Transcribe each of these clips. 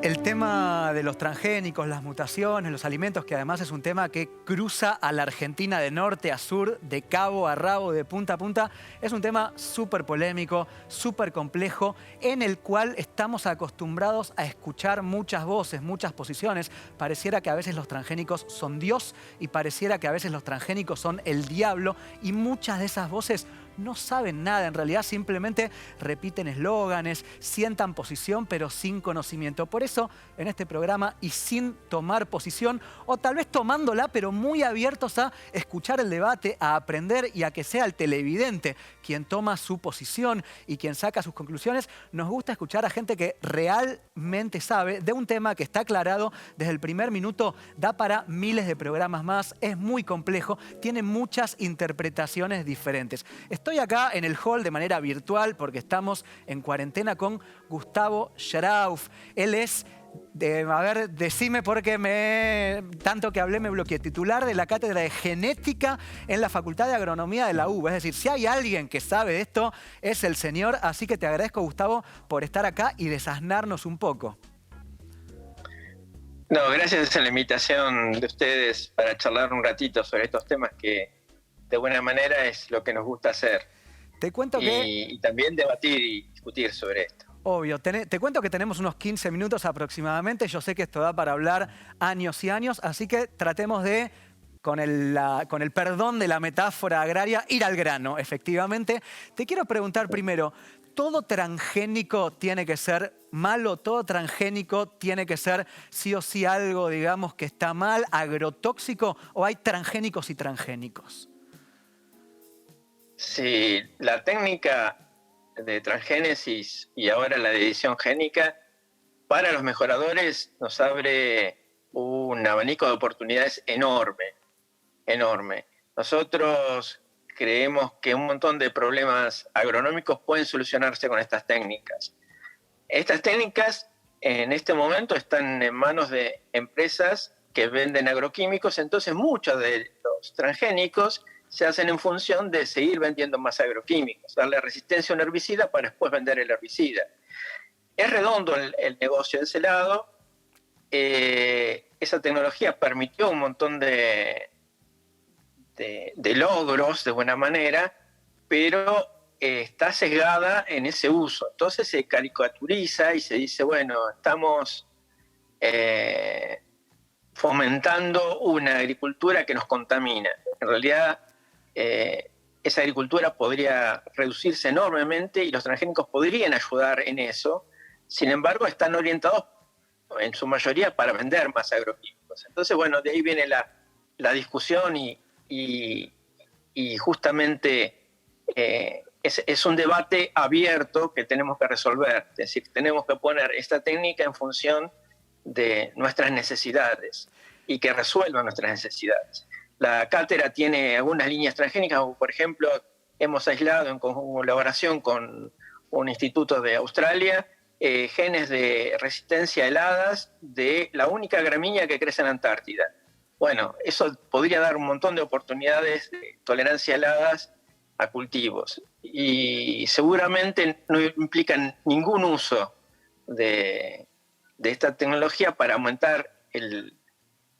El tema de los transgénicos, las mutaciones, los alimentos, que además es un tema que cruza a la Argentina de norte a sur, de cabo a rabo, de punta a punta, es un tema súper polémico, súper complejo, en el cual estamos acostumbrados a escuchar muchas voces, muchas posiciones. Pareciera que a veces los transgénicos son Dios y pareciera que a veces los transgénicos son el diablo, y muchas de esas voces no saben nada, en realidad simplemente repiten eslóganes, sientan posición pero sin conocimiento. Por eso en este programa, y sin tomar posición, o tal vez tomándola pero muy abiertos a escuchar el debate, a aprender y a que sea el televidente quien toma su posición y quien saca sus conclusiones, nos gusta escuchar a gente que realmente sabe de un tema que está aclarado desde el primer minuto, da para miles de programas más, es muy complejo, tiene muchas interpretaciones diferentes. Estoy acá en el hall de manera virtual porque estamos en cuarentena con Gustavo Schrauf. Él es, a ver, decime porque tanto que hablé me bloqueé, titular de la Cátedra de Genética en la Facultad de Agronomía de la UBA. Es decir, si hay alguien que sabe de esto, es el señor. Así que te agradezco, Gustavo, por estar acá y desasnarnos un poco. No, gracias a la invitación de ustedes para charlar un ratito sobre estos temas que de buena manera es lo que nos gusta hacer. Te cuento y también debatir y discutir sobre esto. Obvio, te cuento que tenemos unos 15 minutos aproximadamente. Yo sé que esto da para hablar años y años, así que tratemos de, con el perdón de la metáfora agraria, ir al grano, efectivamente. Te quiero preguntar primero, ¿todo transgénico tiene que ser malo? ¿Todo transgénico tiene que ser sí o sí algo, digamos, que está mal, agrotóxico? ¿O hay transgénicos y transgénicos? Sí, la técnica de transgénesis y ahora la de edición génica, para los mejoradores nos abre un abanico de oportunidades enorme, enorme. Nosotros creemos que un montón de problemas agronómicos pueden solucionarse con estas técnicas. Estas técnicas en este momento están en manos de empresas que venden agroquímicos, entonces muchos de los transgénicos se hacen en función de seguir vendiendo más agroquímicos, darle resistencia a un herbicida para después vender el herbicida. Es redondo el negocio de ese lado. Esa tecnología permitió un montón de logros de buena manera, pero está sesgada en ese uso. Entonces se caricaturiza y se dice, bueno, estamos fomentando una agricultura que nos contamina. En realidad, esa agricultura podría reducirse enormemente y los transgénicos podrían ayudar en eso. Sin embargo, están orientados en su mayoría para vender más agroquímicos. Entonces, bueno, de ahí viene la discusión y justamente es un debate abierto que tenemos que resolver. Es decir, tenemos que poner esta técnica en función de nuestras necesidades y que resuelva nuestras necesidades. La cátedra tiene algunas líneas transgénicas, por ejemplo, hemos aislado en colaboración con un instituto de Australia genes de resistencia a heladas de la única gramínea que crece en la Antártida. Bueno, eso podría dar un montón de oportunidades de tolerancia a heladas a cultivos y seguramente no implican ningún uso de esta tecnología para aumentar el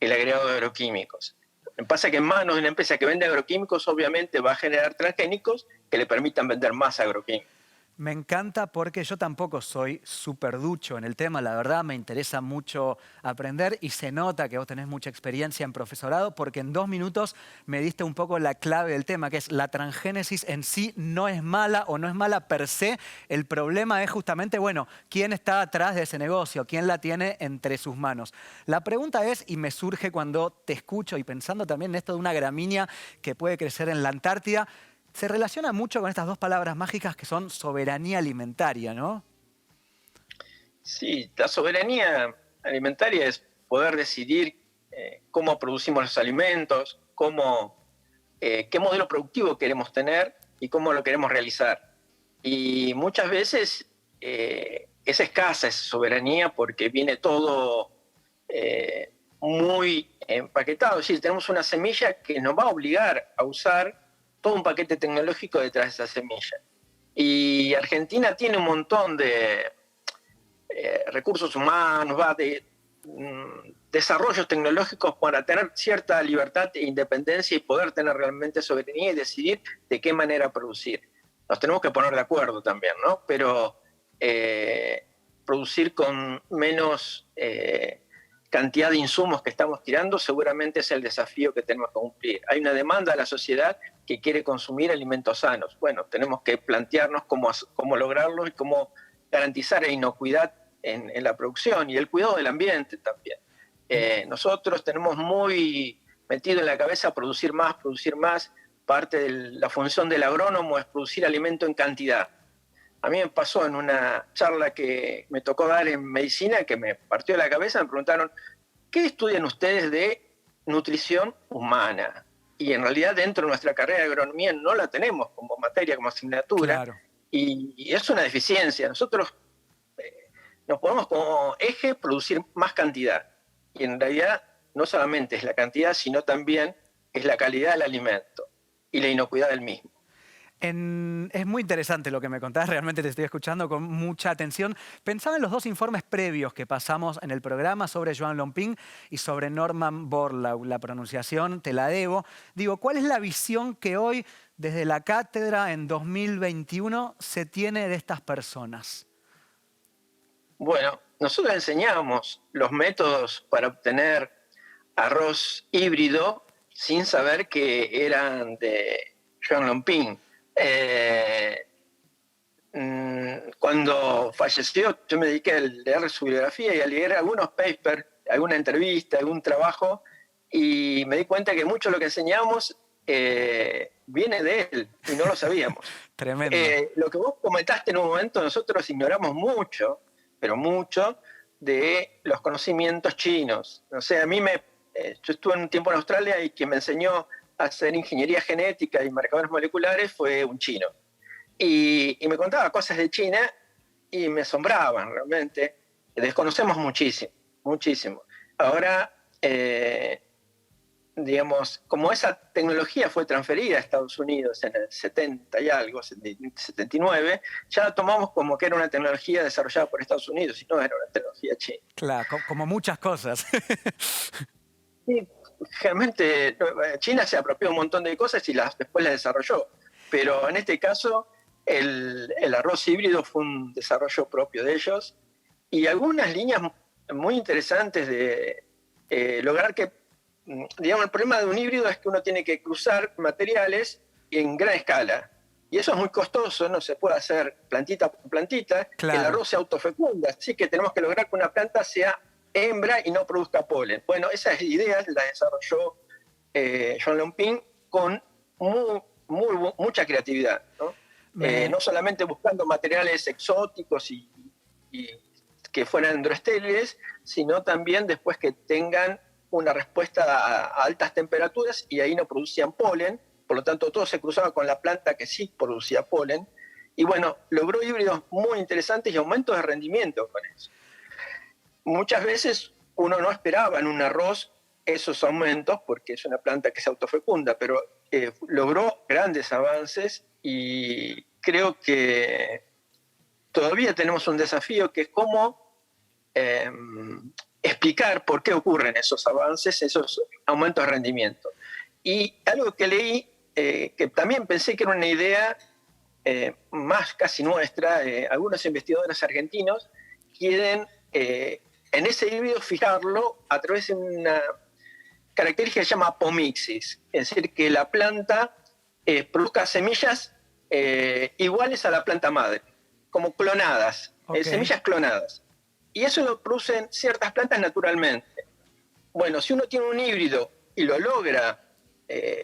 agregado de agroquímicos. Lo que pasa es que en manos de una empresa que vende agroquímicos obviamente va a generar transgénicos que le permitan vender más agroquímicos. Me encanta porque yo tampoco soy súper ducho en el tema, la verdad me interesa mucho aprender y se nota que vos tenés mucha experiencia en profesorado porque en 2 minutos me diste un poco la clave del tema, que es la transgénesis en sí no es mala o no es mala per se. El problema es justamente, bueno, quién está atrás de ese negocio, quién la tiene entre sus manos. La pregunta es, y me surge cuando te escucho y pensando también en esto de una gramínea que puede crecer en la Antártida, se relaciona mucho con estas dos palabras mágicas que son soberanía alimentaria, ¿no? Sí, la soberanía alimentaria es poder decidir cómo producimos los alimentos, qué modelo productivo queremos tener y cómo lo queremos realizar. Y muchas veces es escasa esa soberanía porque viene todo muy empaquetado. Es decir, tenemos una semilla que nos va a obligar a usar todo un paquete tecnológico detrás de esa semilla. Y Argentina tiene un montón de recursos humanos, va de desarrollos tecnológicos para tener cierta libertad e independencia y poder tener realmente soberanía y decidir de qué manera producir. Nos tenemos que poner de acuerdo también, ¿no? Pero producir con menos cantidad de insumos que estamos tirando seguramente es el desafío que tenemos que cumplir. Hay una demanda de la sociedad que quiere consumir alimentos sanos. Bueno, tenemos que plantearnos cómo lograrlo y cómo garantizar la inocuidad en la producción y el cuidado del ambiente también. Nosotros tenemos muy metido en la cabeza producir más, producir más. Parte de la función del agrónomo es producir alimento en cantidad. A mí me pasó en una charla que me tocó dar en medicina, que me partió la cabeza, me preguntaron, ¿qué estudian ustedes de nutrición humana? Y en realidad dentro de nuestra carrera de agronomía no la tenemos como materia, como asignatura, Claro. y es una deficiencia. Nosotros nos ponemos como eje producir más cantidad. Y en realidad no solamente es la cantidad, sino también es la calidad del alimento y la inocuidad del mismo. Es muy interesante lo que me contás, realmente te estoy escuchando con mucha atención. Pensaba en los dos informes previos que pasamos en el programa sobre Joan Lomping y sobre Norman Borlaug. La pronunciación te la debo. Digo, ¿cuál es la visión que hoy, desde la cátedra en 2021, se tiene de estas personas? Bueno, nosotros enseñamos los métodos para obtener arroz híbrido sin saber que eran de Joan Lomping. Cuando falleció, yo me dediqué a leer su biografía y a leer algunos papers, alguna entrevista, algún trabajo, y me di cuenta que mucho de lo que enseñamos viene de él y no lo sabíamos. Tremendo. Lo que vos comentaste en un momento, nosotros ignoramos mucho, pero mucho, de los conocimientos chinos. O sea, yo estuve un tiempo en Australia y quien me enseñó a hacer ingeniería genética y marcadores moleculares fue un chino. Y me contaba cosas de China y me asombraban realmente. Desconocemos muchísimo, muchísimo. Ahora, digamos, como esa tecnología fue transferida a Estados Unidos en el 70 y algo, 79, ya la tomamos como que era una tecnología desarrollada por Estados Unidos y no era una tecnología china. Claro, como muchas cosas. Sí, realmente China se apropió un montón de cosas y después las desarrolló, pero en este caso el arroz híbrido fue un desarrollo propio de ellos y algunas líneas muy interesantes de lograr que, digamos, el problema de un híbrido es que uno tiene que cruzar materiales en gran escala y eso es muy costoso, no se puede hacer plantita por plantita, Claro. el arroz se autofecunda, así que tenemos que lograr que una planta sea hembra y no produzca polen. Bueno, esas ideas las desarrolló Joan Lomping con mucha creatividad, ¿no? No solamente buscando materiales exóticos y que fueran endroestériles, sino también después que tengan una respuesta a altas temperaturas y ahí no producían polen, por lo tanto todo se cruzaba con la planta que sí producía polen, y bueno, logró híbridos muy interesantes y aumentos de rendimiento con eso. Muchas veces uno no esperaba en un arroz esos aumentos porque es una planta que se autofecunda, pero logró grandes avances y creo que todavía tenemos un desafío que es cómo explicar por qué ocurren esos avances, esos aumentos de rendimiento. Y algo que leí, que también pensé que era una idea más casi nuestra, algunos investigadores argentinos quieren en ese híbrido fijarlo a través de una característica que se llama apomixis, es decir, que la planta produzca semillas iguales a la planta madre, como clonadas, semillas clonadas. Y eso lo producen ciertas plantas naturalmente. Bueno, si uno tiene un híbrido y lo logra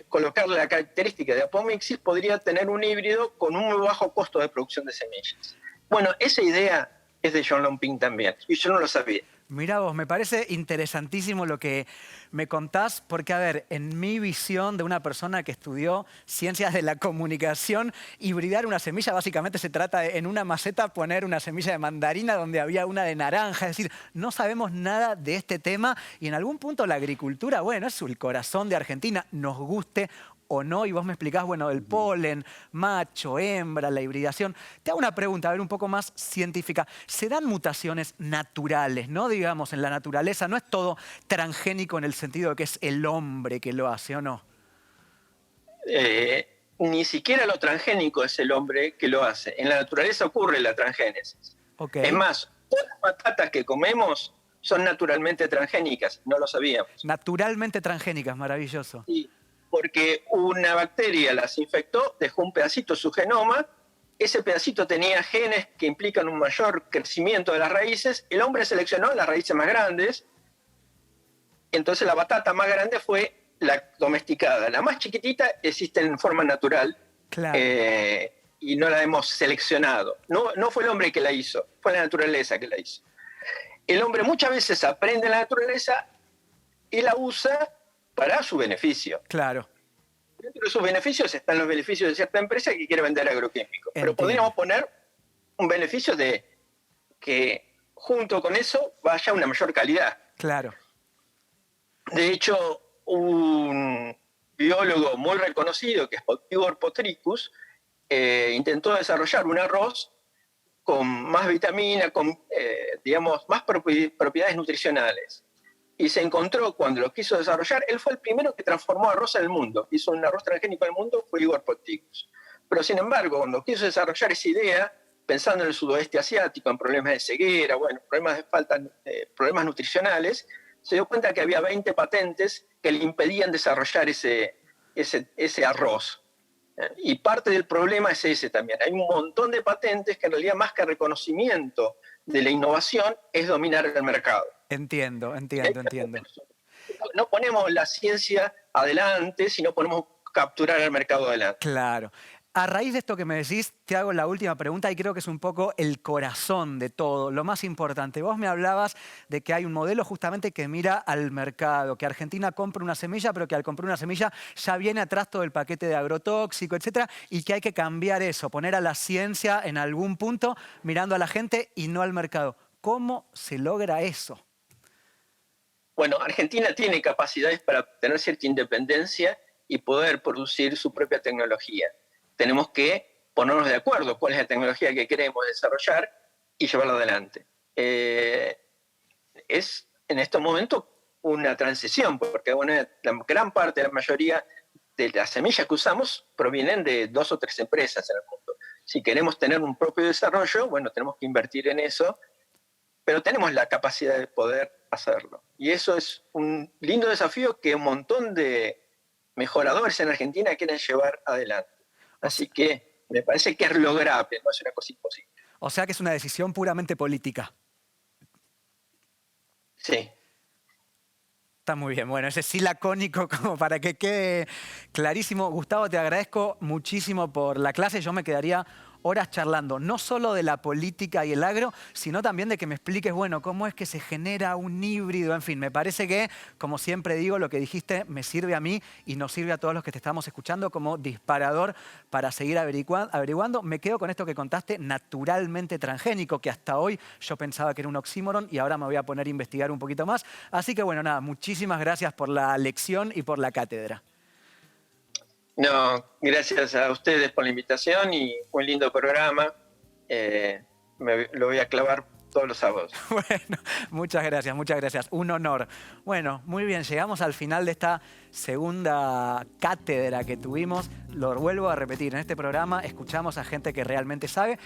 colocarle la característica de apomixis, podría tener un híbrido con un muy bajo costo de producción de semillas. Bueno, esa idea es de Joan Lomping también, y yo no lo sabía. Mirá vos, me parece interesantísimo lo que me contás, porque, a ver, en mi visión de una persona que estudió ciencias de la comunicación, hibridar una semilla básicamente se trata de, en una maceta, poner una semilla de mandarina donde había una de naranja. Es decir, no sabemos nada de este tema y en algún punto la agricultura, bueno, es el corazón de Argentina, nos guste o no? Y vos me explicás, bueno, el polen, macho, hembra, la hibridación. Te hago una pregunta, a ver, un poco más científica. ¿Se dan mutaciones naturales, no? Digamos, en la naturaleza, ¿no es todo transgénico en el sentido de que es el hombre que lo hace, o no? Ni siquiera lo transgénico es el hombre que lo hace. En la naturaleza ocurre la transgénesis. Ok. Es más, todas las patatas que comemos son naturalmente transgénicas, no lo sabíamos. Naturalmente transgénicas, maravilloso. Sí, porque una bacteria las infectó, dejó un pedacito de su genoma, ese pedacito tenía genes que implican un mayor crecimiento de las raíces, el hombre seleccionó las raíces más grandes, entonces la batata más grande fue la domesticada. La más chiquitita existe en forma natural, Claro. Y no la hemos seleccionado. No fue el hombre que la hizo, fue la naturaleza que la hizo. El hombre muchas veces aprende la naturaleza y la usa para su beneficio. Claro. Dentro de sus beneficios están los beneficios de cierta empresa que quiere vender agroquímicos. Pero Entiendo. podríamos poner un beneficio de que junto con eso vaya una mayor calidad. Claro. De hecho, un biólogo muy reconocido, que es Igor Potricus, intentó desarrollar un arroz con más vitamina, con digamos, más propiedades nutricionales. Y se encontró, cuando lo quiso desarrollar, él fue el primero que transformó arroz en el mundo. Hizo un arroz transgénico en el mundo, fue Igor Potricus. Pero sin embargo, cuando quiso desarrollar esa idea, pensando en el sudoeste asiático, en problemas de ceguera, bueno, problemas de falta, problemas nutricionales, se dio cuenta que había 20 patentes que le impedían desarrollar ese arroz. Y parte del problema es ese también. Hay un montón de patentes que en realidad, más que reconocimiento de la innovación, es dominar el mercado. Entiendo. No ponemos la ciencia adelante, sino ponemos capturar el mercado adelante. Claro. A raíz de esto que me decís, te hago la última pregunta y creo que es un poco el corazón de todo, lo más importante. Vos me hablabas de que hay un modelo justamente que mira al mercado, que Argentina compra una semilla, pero que al comprar una semilla ya viene atrás todo el paquete de agrotóxico, etcétera, y que hay que cambiar eso, poner a la ciencia en algún punto mirando a la gente y no al mercado. ¿Cómo se logra eso? Bueno, Argentina tiene capacidades para tener cierta independencia y poder producir su propia tecnología. Tenemos que ponernos de acuerdo cuál es la tecnología que queremos desarrollar y llevarla adelante. Es en estos momentos una transición, porque la gran parte, la mayoría de las semillas que usamos provienen de 2 o 3 empresas en el mundo. Si queremos tener un propio desarrollo, bueno, tenemos que invertir en eso, pero tenemos la capacidad de poder hacerlo. Y eso es un lindo desafío que un montón de mejoradores en Argentina quieren llevar adelante. Así que me parece que es lograble, no es una cosa imposible. O sea que es una decisión puramente política. Sí. Está muy bien, bueno, ese sí lacónico como para que quede clarísimo. Gustavo, te agradezco muchísimo por la clase. Yo me quedaría horas charlando, no solo de la política y el agro, sino también de que me expliques, bueno, cómo es que se genera un híbrido, en fin. Me parece que, como siempre digo, lo que dijiste me sirve a mí y nos sirve a todos los que te estamos escuchando como disparador para seguir averiguando. Me quedo con esto que contaste, naturalmente transgénico, que hasta hoy yo pensaba que era un oxímoron y ahora me voy a poner a investigar un poquito más. Así que bueno, nada, muchísimas gracias por la lección y por la cátedra. No, gracias a ustedes por la invitación y un lindo programa. Lo voy a clavar todos los sábados. Bueno, muchas gracias. Un honor. Bueno, muy bien, llegamos al final de esta segunda cátedra que tuvimos. Lo vuelvo a repetir, en este programa escuchamos a gente que realmente sabe.